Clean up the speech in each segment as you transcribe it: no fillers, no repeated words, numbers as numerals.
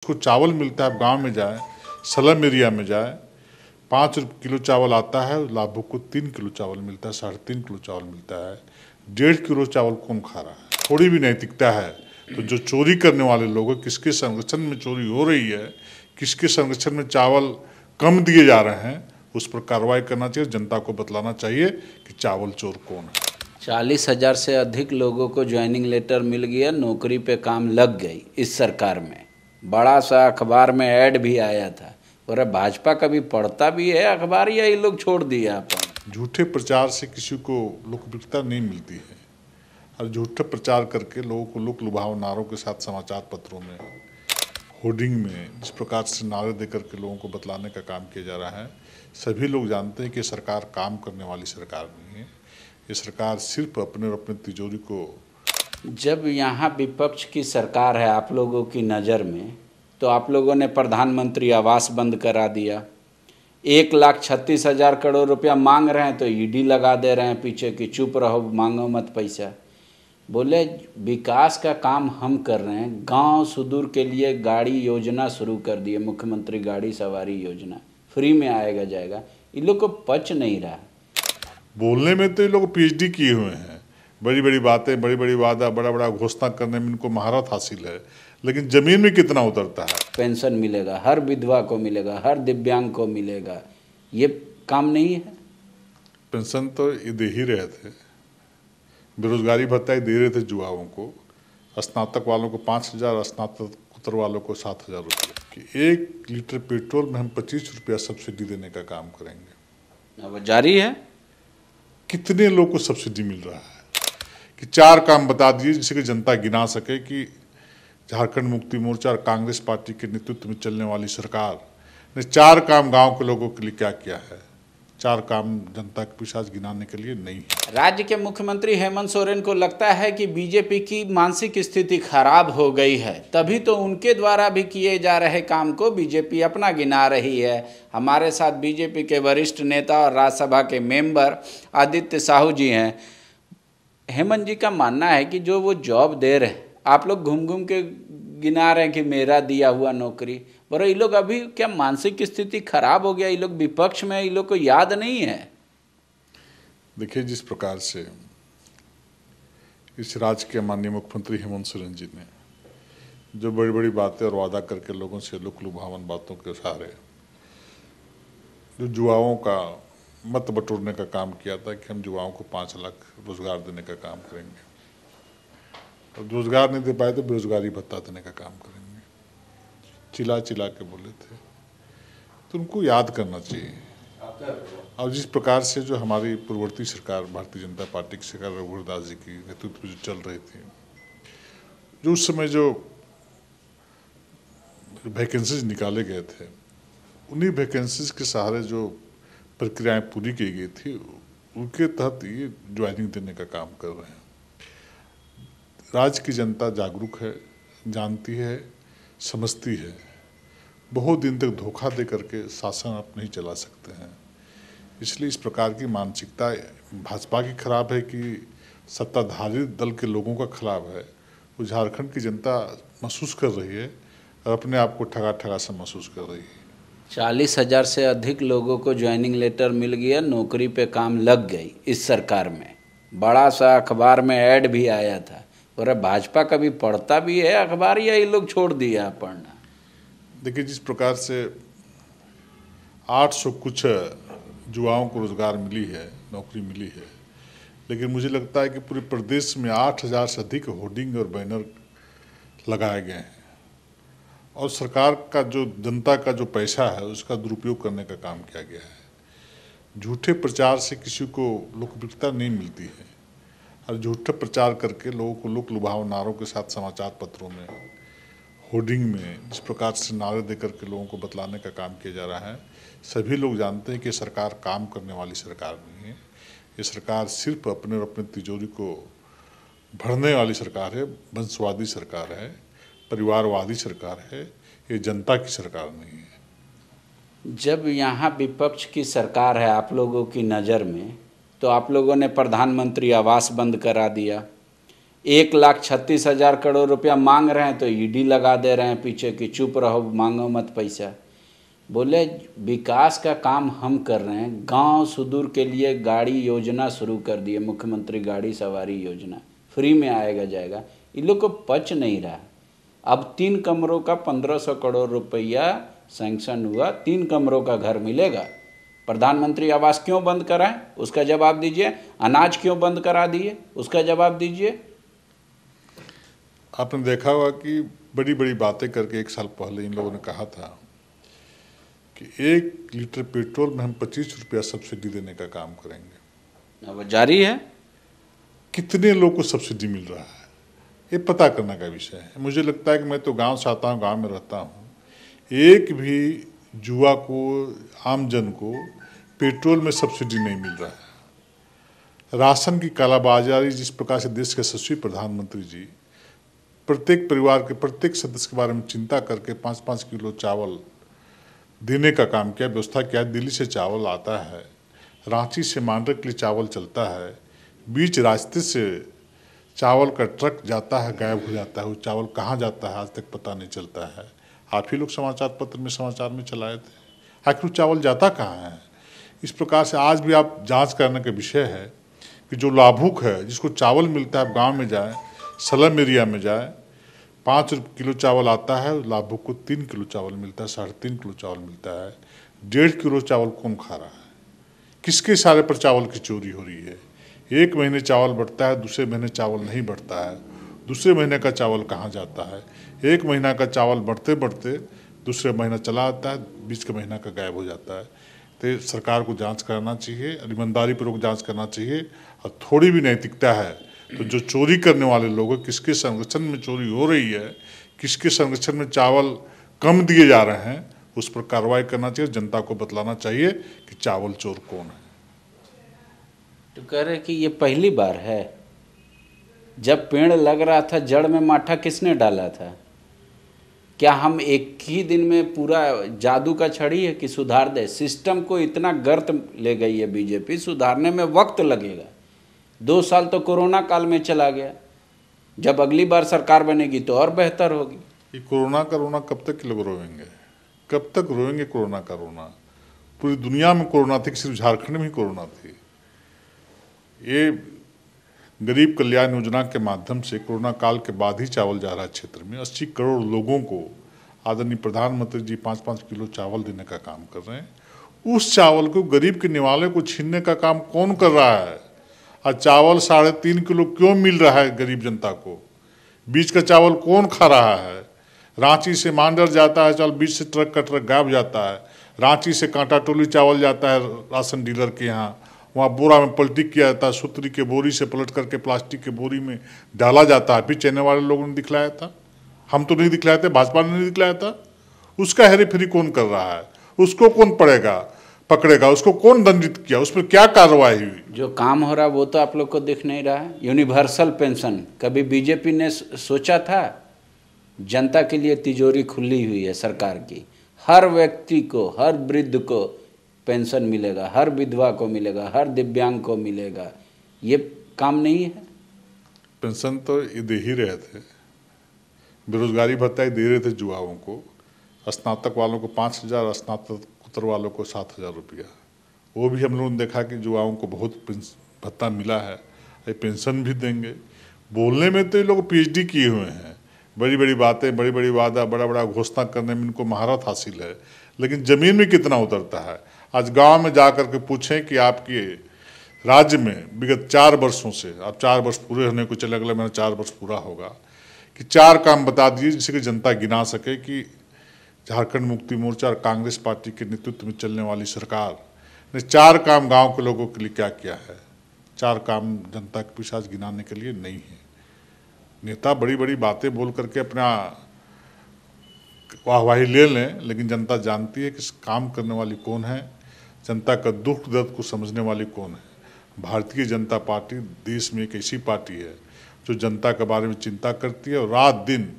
को चावल मिलता है, आप गांव में जाए, स्लम एरिया में जाए, 5 किलो चावल आता है, लाभुक को 3 किलो चावल मिलता है, 3.5 किलो चावल मिलता है। 1.5 किलो चावल कौन खा रहा है? थोड़ी भी नैतिकता है। तो जो चोरी करने वाले लोग हैं, किसके संरक्षण में चोरी हो रही है, किसके संरक्षण में चावल कम दिए जा रहे हैं, उस पर कार्रवाई करना चाहिए। जनता को बतलाना चाहिए कि चावल चोर कौन है। 40,000 से अधिक लोगों को ज्वाइनिंग लेटर मिल गया, नौकरी पे काम लग गई इस सरकार में। बड़ा सा अखबार में ऐड भी आया था। और भाजपा कभी पढ़ता भी है अखबार या ये लोग छोड़ दिया अपन? झूठे प्रचार से किसी को लोकप्रियता नहीं मिलती है, और झूठा प्रचार करके लोगों को लोक लुभाव नारों के साथ समाचार पत्रों में, होर्डिंग में जिस प्रकार से नारे देकर के लोगों को बतलाने का काम किया जा रहा है, सभी लोग जानते हैं कि सरकार काम करने वाली सरकार नहीं है। ये सरकार सिर्फ अपने और अपने तिजोरी को। जब यहाँ विपक्ष की सरकार है आप लोगों की नज़र में, तो आप लोगों ने प्रधानमंत्री आवास बंद करा दिया। 1,36,000 करोड़ रुपया मांग रहे हैं तो ईडी लगा दे रहे हैं पीछे कि चुप रहो, मांगो मत पैसा। बोले विकास का काम हम कर रहे हैं। गांव सुदूर के लिए गाड़ी योजना शुरू कर दी है, मुख्यमंत्री गाड़ी सवारी योजना, फ्री में आएगा जाएगा। इन लोग को पच नहीं रहा। बोलने में तो ये लोग पीएचडी किए हुए हैं, बड़ी बड़ी बातें, बड़ी बड़ी वादा, बड़ा बड़ा घोषणा करने में इनको महारत हासिल है, लेकिन जमीन में कितना उतरता है? पेंशन मिलेगा, हर विधवा को मिलेगा, हर दिव्यांग को मिलेगा, ये काम नहीं है। पेंशन तो ये दे ही रहे थे, बेरोजगारी भत्ता ही दे रहे थे युवाओं को, स्नातक वालों को 5,000, स्नातकोत्तर वालों को 7,000 रुपये कि 1 लीटर पेट्रोल में हम 25 रुपया सब्सिडी देने का काम करेंगे। अब जारी है। कितने लोग को सब्सिडी मिल रहा है कि 4 काम बता दिए जिससे कि जनता गिना सके कि झारखंड मुक्ति मोर्चा और कांग्रेस पार्टी के नेतृत्व में चलने वाली सरकार ने 4 काम गांव के लोगों के लिए क्या किया है। 4 काम जनता के पीछे आज गिनाने के लिए नहीं है। राज्य के मुख्यमंत्री हेमंत सोरेन को लगता है कि बीजेपी की मानसिक स्थिति खराब हो गई है, तभी तो उनके द्वारा भी किए जा रहे काम को बीजेपी अपना गिना रही है। हमारे साथ बीजेपी के वरिष्ठ नेता और राज्यसभा के मेंबर आदित्य साहू जी हैं। हेमंत जी का मानना है कि जो वो जॉब दे रहे हैं, आप लोग घूम घूम के गिना रहे हैं कि मेरा दिया हुआ नौकरी, पर ये लोग अभी क्या मानसिक स्थिति खराब हो गया? ये लोग विपक्ष में, ये लोग को याद नहीं है। देखिए, जिस प्रकार से इस राज्य के माननीय मुख्यमंत्री हेमंत सोरेन जी ने जो बड़ी बड़ी बातें और वादा करके लोगों से लोक लुभावन बातों के सहारे जो युवाओं का मत बटोरने का काम किया था कि हम युवाओं को 5 लाख रोजगार देने का काम करेंगे, और रोजगार नहीं दे पाए तो बेरोजगारी भत्ता देने का काम करेंगे, चिल्ला चिल्ला के बोले थे। तो उनको याद करना चाहिए। और जिस प्रकार से जो हमारी पूर्ववर्ती सरकार, भारतीय जनता पार्टी की सरकार, रघुवर दास जी की नेतृत्व में जो चल रही थी, जो उस समय जो वैकेंसीज निकाले गए थे, उन्हीं वैकेंसीज के सहारे जो प्रक्रियाएं पूरी की गई थी, उनके तहत ये ज्वाइनिंग देने का काम कर रहे हैं। राज्य की जनता जागरूक है, जानती है, समझती है। बहुत दिन तक धोखा दे करके शासन आप नहीं चला सकते हैं। इसलिए इस प्रकार की मानसिकता भाजपा की खराब है कि सत्ताधारी दल के लोगों का खराब है, वो झारखंड की जनता महसूस कर रही है और अपने आप को ठगा ठगा सा महसूस कर रही है। 40,000 से अधिक लोगों को ज्वाइनिंग लेटर मिल गया, नौकरी पे काम लग गई इस सरकार में। बड़ा सा अखबार में ऐड भी आया था। और भाजपा कभी पढ़ता भी है अखबार या ये लोग छोड़ दिया पढ़ना? देखिए, जिस प्रकार से 800 कुछ युवाओं को रोजगार मिली है, नौकरी मिली है, लेकिन मुझे लगता है कि पूरे प्रदेश में 8,000 से अधिक होर्डिंग और बैनर लगाए गए हैं, और सरकार का जो जनता का जो पैसा है उसका दुरुपयोग करने का काम किया गया है। झूठे प्रचार से किसी को लोकप्रियता नहीं मिलती है, और झूठा प्रचार करके लोगों को लोक लुभाव नारों के साथ समाचार पत्रों में, होर्डिंग में जिस प्रकार से नारे देकर के लोगों को बतलाने का काम किया जा रहा है, सभी लोग जानते हैं कि सरकार काम करने वाली सरकार नहीं है। ये सरकार सिर्फ अपने और अपने तिजोरी को भरने वाली सरकार है, वंशवादी सरकार है, परिवारवादी सरकार है। ये जनता की सरकार नहीं है। जब यहाँ विपक्ष की सरकार है आप लोगों की नज़र में, तो आप लोगों ने प्रधानमंत्री आवास बंद करा दिया। 1,36,000 करोड़ रुपया मांग रहे हैं तो ईडी लगा दे रहे हैं पीछे कि चुप रहो, मांगो मत पैसा। बोले विकास का काम हम कर रहे हैं। गांव सुदूर के लिए गाड़ी योजना शुरू कर दी है, मुख्यमंत्री गाड़ी सवारी योजना, फ्री में आएगा जाएगा। इन लोग को पच नहीं रहा। अब 3 कमरों का 1,500 करोड़ रुपया सैंक्शन हुआ, 3 कमरों का घर मिलेगा। प्रधानमंत्री आवास क्यों बंद कराएं, उसका जवाब दीजिए। अनाज क्यों बंद करा दिए, उसका जवाब दीजिए। आपने देखा होगा कि बड़ी बड़ी बातें करके 1 साल पहले इन लोगों ने कहा था कि 1 लीटर पेट्रोल में हम 25 रुपया सब्सिडी देने का काम करेंगे। अब जारी है। कितने लोग को सब्सिडी मिल रहा है ये पता करने का विषय है। मुझे लगता है कि मैं तो गांव से आता हूँ, गांव में रहता हूँ, एक भी जुआ को, आम जन को पेट्रोल में सब्सिडी नहीं मिल रहा है। राशन की कालाबाजारी जिस प्रकार से देश के यशस्वी प्रधानमंत्री जी प्रत्येक परिवार के प्रत्येक सदस्य के बारे में चिंता करके 5-5 किलो चावल देने का काम किया, व्यवस्था किया। दिल्ली से चावल आता है, रांची से मांडर के लिए चावल चलता है, बीच रास्ते से चावल का ट्रक जाता है, गायब हो जाता है। वो चावल कहाँ जाता है आज तक पता नहीं चलता है। आप ही लोग समाचार पत्र में समाचार में चलाए थे, आखिर चावल जाता कहाँ है। इस प्रकार से आज भी आप जांच करने का विषय है कि जो लाभुक है, जिसको चावल मिलता है, आप गाँव में जाए, स्लम एरिया में जाए, 5 किलो चावल आता है, लाभुक को 3 किलो चावल मिलता है, 3.5 किलो चावल मिलता है। 1.5 किलो चावल कौन खा रहा है, किसके इशारे पर चावल की चोरी हो रही है। 1 महीने चावल बढ़ता है, दूसरे महीने चावल नहीं बढ़ता है, दूसरे महीने का चावल कहाँ जाता है। 1 महीना का चावल बढ़ते बढ़ते दूसरे महीना चला आता है, बीच का महीना का गायब हो जाता है। तो सरकार को जांच करना चाहिए, ईमानदारी पूर्वक जांच करना चाहिए। और थोड़ी भी नैतिकता है तो जो चोरी करने वाले लोग हैं, किसके संरक्षण में चोरी हो रही है, किसके संरक्षण में चावल कम दिए जा रहे हैं, उस पर कार्रवाई करना चाहिए। जनता को बतलाना चाहिए कि चावल चोर कौन है। तो कह रहे कि ये पहली बार है। जब पेड़ लग रहा था जड़ में माठा किसने डाला था? क्या हम एक ही दिन में पूरा जादू का छड़ी है कि सुधार दे? सिस्टम को इतना गर्त ले गई है बीजेपी, सुधारने में वक्त लगेगा। 2 साल तो कोरोना काल में चला गया। जब अगली बार सरकार बनेगी तो और बेहतर होगी। ये कोरोना का रोना कब तक लोग रोएंगे, कब तक रोएंगे कोरोना का रोना? पूरी दुनिया में कोरोना थी, सिर्फ झारखंड में ही कोरोना थी। ये गरीब कल्याण योजना के माध्यम से कोरोना काल के बाद ही चावल जा रहा है क्षेत्र में। 80 करोड़ लोगों को आदरणीय प्रधानमंत्री जी 5-5 किलो चावल देने का काम कर रहे हैं। उस चावल को गरीब के निवाले को छीनने का काम कौन कर रहा है? और चावल 3.5 किलो क्यों मिल रहा है गरीब जनता को? बीच का चावल कौन खा रहा है? रांची से मांडर जाता है चावल, बीच से ट्रक का ट्रक गायब जाता है। रांची से कांटा टोली चावल जाता है राशन डीलर के यहाँ, वहाँ बोरा में पलटी किया जाता है, सूतरी के बोरी से पलट करके प्लास्टिक के बोरी में डाला जाता है। फिर चैनल वाले लोगों ने दिखलाया था, हम तो नहीं दिखलाए थे, भाजपा ने नहीं दिखलाया था। उसका हेरी फेरी कौन कर रहा है? उसको कौन पकड़ेगा? उसको कौन दंडित किया? उस पर क्या कार्रवाई हुई? जो काम हो रहा है वो तो आप लोग को दिख नहीं रहा है। यूनिवर्सल पेंशन कभी बीजेपी ने सोचा था? जनता के लिए तिजोरी खुली हुई है सरकार की। हर व्यक्ति को, हर वृद्ध को पेंशन मिलेगा, हर विधवा को मिलेगा, हर दिव्यांग को मिलेगा। ये काम नहीं है? पेंशन तो ये दे ही रहे थे, बेरोजगारी भत्ता ही दे रहे थे युवाओं को। स्नातक वालों को 5,000, स्नातकोत्तर वालों को 7,000 रुपया। वो भी हम लोगों ने देखा कि युवाओं को बहुत भत्ता मिला है। ये पेंशन भी देंगे। बोलने में तो ये लोग PhD किए हुए हैं, बड़ी बड़ी बातें, बड़ी बड़ी वादा, बड़ा बड़ा घोषणा करने में इनको महारत हासिल है, लेकिन ज़मीन में कितना उतरता है? आज गांव में जा कर के पूछें कि आपके राज्य में विगत 4 वर्षों से, अब 4 वर्ष पूरे होने को चले, अगले महीने 4 वर्ष पूरा होगा, कि 4 काम बता दीजिए जिससे कि जनता गिना सके कि झारखंड मुक्ति मोर्चा और कांग्रेस पार्टी के नेतृत्व में चलने वाली सरकार ने 4 काम गांव के लोगों के लिए क्या किया है। 4 काम जनता के पीछे आज गिनाने के लिए नहीं है। नेता बड़ी बड़ी बातें बोल करके अपना वाहवाही ले लें, लेकिन जनता जानती है कि काम करने वाली कौन है, जनता का दुख दर्द को समझने वाली कौन है। भारतीय जनता पार्टी देश में एक ऐसी पार्टी है जो जनता के बारे में चिंता करती है और रात दिन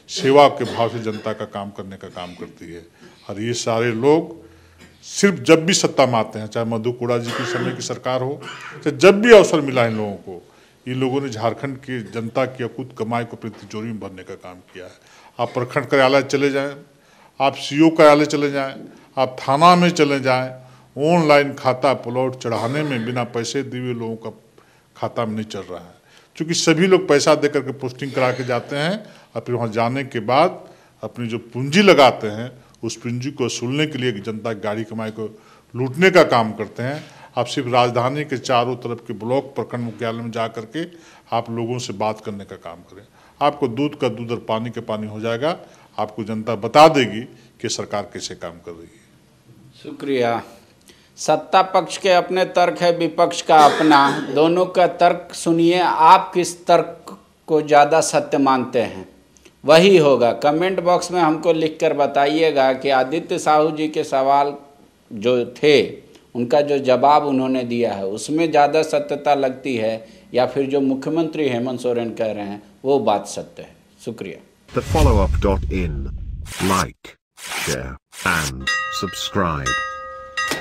सेवा के भाव से जनता का काम करने का काम करती है। और ये सारे लोग सिर्फ जब भी सत्ता में आते हैं, चाहे मधु कोड़ा जी के समय की सरकार हो, चाहे जब भी अवसर मिला इन लोगों को, इन लोगों ने झारखंड की जनता की अकूत कमाई को अपनी तिजोरी में भरने का काम किया है। आप प्रखंड कार्यालय चले जाएं, आप सीओ कार्यालय चले जाएं, आप थाना में चले जाएं, ऑनलाइन खाता प्लॉट चढ़ाने में बिना पैसे दिए हुए लोगों का खाता में नहीं चल रहा है, क्योंकि सभी लोग पैसा दे करके पोस्टिंग करा के जाते हैं और फिर वहाँ जाने के बाद अपनी जो पूंजी लगाते हैं उस पूंजी को वसूलने के लिए जनता की गाड़ी कमाई को लूटने का काम करते हैं। आप सिर्फ राजधानी के चारों तरफ के ब्लॉक प्रखंड मुख्यालय में जा करके आप लोगों से बात करने का काम करें, आपको दूध का दूध और पानी का पानी हो जाएगा। आपको जनता बता देगी कि सरकार कैसे काम कर रही है। शुक्रिया। सत्ता पक्ष के अपने तर्क है, विपक्ष का अपना, दोनों का तर्क सुनिए। आप किस तर्क को ज़्यादा सत्य मानते हैं? वही होगा। कमेंट बॉक्स में हमको लिखकर बताइएगा कि आदित्य साहू जी के सवाल जो थे उनका जो जवाब उन्होंने दिया है उसमें ज़्यादा सत्यता लगती है या फिर जो मुख्यमंत्री हेमंत सोरेन कह रहे हैं वो बात सत्य है। शुक्रिया। TheFollowUp.in. Like, share and subscribe.